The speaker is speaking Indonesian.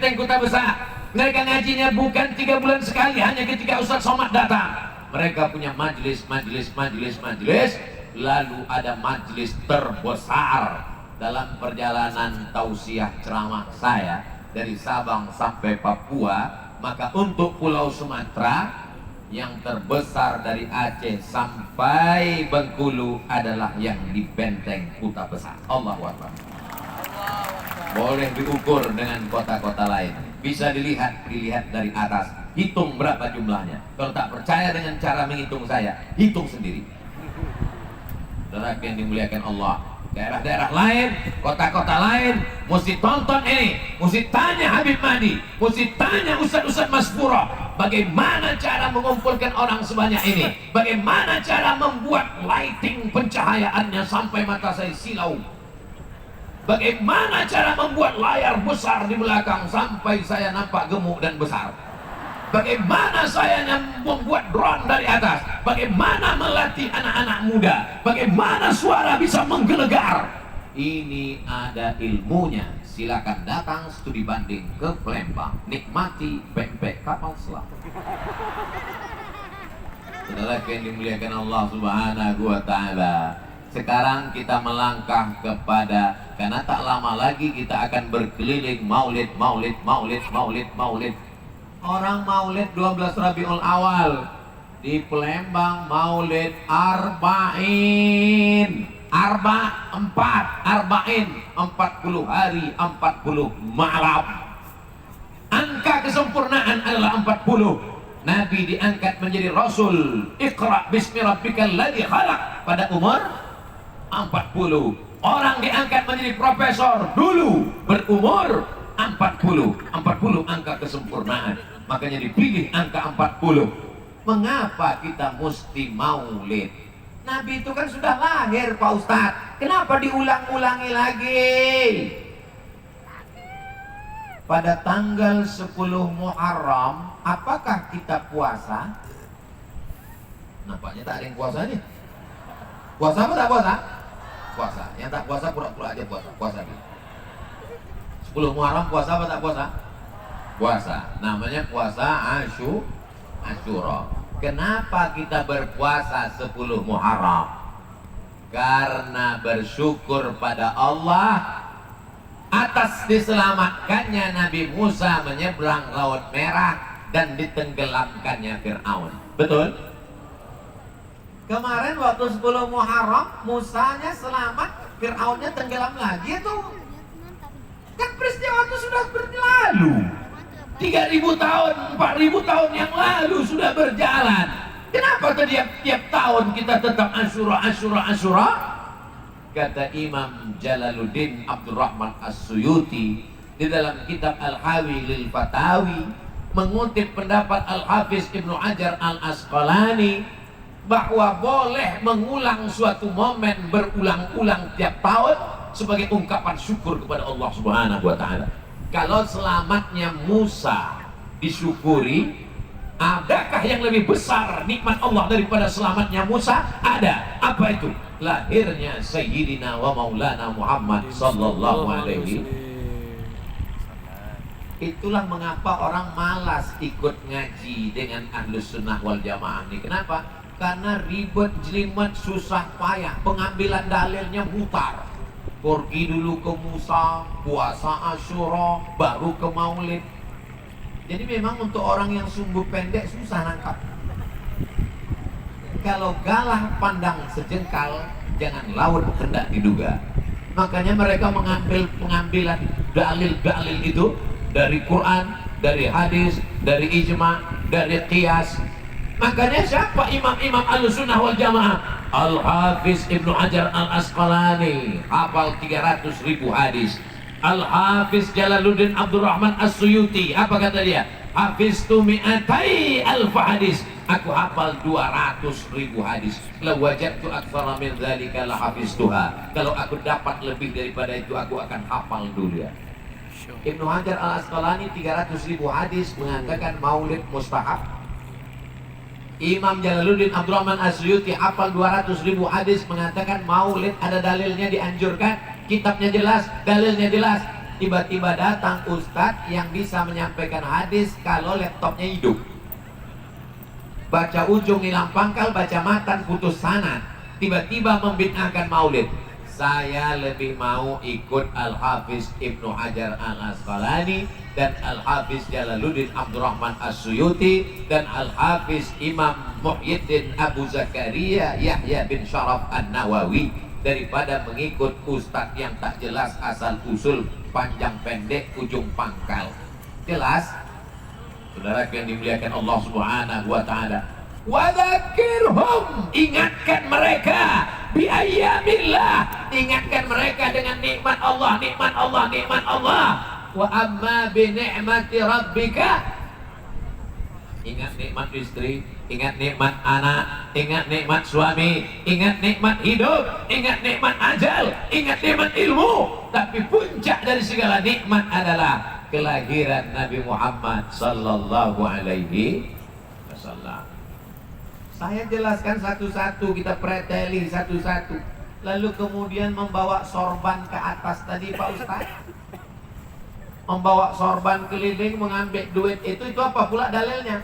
Benteng Kota Besar. Mereka ngajinya bukan 3 bulan sekali, hanya ketika Ustaz Somad datang. Mereka punya majelis. Lalu ada majelis terbesar dalam perjalanan tausiah ceramah saya dari Sabang sampai Papua. Maka untuk Pulau Sumatera, yang terbesar dari Aceh sampai Bengkulu adalah yang di Benteng Kota Besar. Allahu Akbar. Boleh diukur dengan kota-kota lain, bisa dilihat dari atas, hitung berapa jumlahnya. Kalau tak percaya dengan cara menghitung saya, hitung sendiri. Saudara yang dimuliakan Allah, daerah-daerah lain, kota-kota lain, mesti tonton ini, mesti tanya Habib Mahdi, mesti tanya Ustaz-Ustaz Maspuro, bagaimana cara mengumpulkan orang sebanyak ini, bagaimana cara membuat lighting pencahayaannya sampai mata saya silau, bagaimana cara membuat layar besar di belakang sampai saya nampak gemuk dan besar, bagaimana saya membuat drone dari atas, bagaimana melatih anak-anak muda, bagaimana suara bisa menggelegar. Ini ada ilmunya. Silakan datang studi banding ke Palembang, nikmati pempek kapal selam. Saudara yang dimuliakan Allah Subhanahu wa Ta'ala, sekarang kita melangkah kepada, karena tak lama lagi kita akan berkeliling maulid. Orang maulid 12 Rabiul Awal di Palembang, maulid Arba'in, 40 hari 40 malam. Angka kesempurnaan adalah 40. Nabi diangkat menjadi Rasul. Iqra bismi rabbikal ladzi khalaq pada umur 40. Orang diangkat menjadi profesor dulu berumur 40 angka kesempurnaan. Makanya dipilih angka 40. Mengapa kita mesti maulid? Nabi itu kan sudah lahir, Pak Ustadz. Kenapa diulang-ulangi lagi? Pada tanggal 10 Muharram, apakah kita puasa? Nampaknya tak ada yang puasa nih. Puasa apa tak puasa? Puasa. Yang tak puasa pura-pura aja puasa. Puasa gitu. 10 Muharram puasa apa tak puasa? Puasa. Namanya puasa Asyura. Kenapa kita berpuasa 10 Muharram? Karena bersyukur pada Allah atas diselamatkannya Nabi Musa menyeberang Laut Merah dan ditenggelamkannya Fir'aun. Betul? Kemarin waktu 10 Muharram, Musanya selamat, Fir'aunnya tenggelam lagi tuh. Kan peristiwa itu sudah berlalu. 3.000 tahun, 4.000 tahun yang lalu sudah berjalan. Kenapa tiap tahun kita tetap Asyura? Kata Imam Jalaluddin Abdurrahman As-Suyuti di dalam kitab Al-Hawi lil Fatawi, mengutip pendapat Al-Hafiz Ibnu Hajar Al-Asqalani, bahwa boleh mengulang suatu momen berulang-ulang tiap tahun sebagai ungkapan syukur kepada Allah Subhanahu wa Ta'ala. Kalau selamatnya Musa disyukuri, adakah yang lebih besar nikmat Allah daripada selamatnya Musa? Ada. Apa itu? Lahirnya Sayyidina wa Maulana Muhammad sallallahu alaihi. Itulah mengapa orang malas ikut ngaji dengan Ahlus Sunnah wal Jamaah ini. Kenapa? Karena ribet, jelimet, susah payah, pengambilan dalilnya mutar. Pergi dulu ke Musa, puasa Asyura, baru ke Maulid. Jadi memang untuk orang yang sumbu pendek susah nangkap. Kalau galah pandang sejengkal, jangan laut hendak diduga. Makanya mereka mengambil pengambilan dalil-dalil itu dari Quran, dari hadis, dari ijma, dari qiyas. Makanya siapa imam-imam Ahlussunnah wal Jamaah? Al-Hafiz Ibnu Hajar Al-Asqalani hafal 300.000 hadis. Al-Hafiz Jalaluddin Abdurrahman As-Suyuti, apa kata dia? Hafiztu mi'atai alfa hadis. Aku hafal 200.000 hadis. Law wajadtu aktsara min dzalika la hafiztuha. Kalau aku dapat lebih daripada itu, aku akan hafal dulu ya. Ibnu Hajar Al-Asqalani 300.000 hadis mengatakan maulid mustahab. Imam Jalaluddin Abdurrahman As-Suyuti hafal 200.000 hadis mengatakan maulid ada dalilnya, dianjurkan, kitabnya jelas, dalilnya jelas. tiba-tiba datang ustadz yang bisa menyampaikan hadis kalau laptopnya hidup. Baca ujung hilang pangkal, baca matan putus sanad, tiba-tiba membid'ahkan maulid. Saya lebih mau ikut Al-Hafiz Ibnu Hajar Al-Asqalani dan Al-Hafiz Jalaluddin Abdurrahman As-Suyuti dan Al-Hafiz Imam Muhyiddin Abu Zakaria Yahya bin Syaraf An-Nawawi daripada mengikut ustadz yang tak jelas asal usul, panjang pendek ujung pangkal. Jelas? Saudara yang dimuliakan Allah Subhanahu wa taala. Wa dzakirhum, ingatkan mereka bi ayyamillah, ingatkan mereka dengan nikmat Allah, nikmat Allah, nikmat Allah. Wa amma bi ni'mati rabbika, ingat nikmat istri, ingat nikmat anak, ingat nikmat suami, ingat nikmat hidup, ingat nikmat ajal, ingat nikmat ilmu. Tapi puncak dari segala nikmat adalah kelahiran Nabi Muhammad sallallahu alaihi wasallam. Saya jelaskan satu-satu, kita preteli satu-satu. Lalu kemudian membawa sorban ke atas tadi Pak Ustaz. Membawa sorban keliling mengambil duit itu apa pula dalilnya?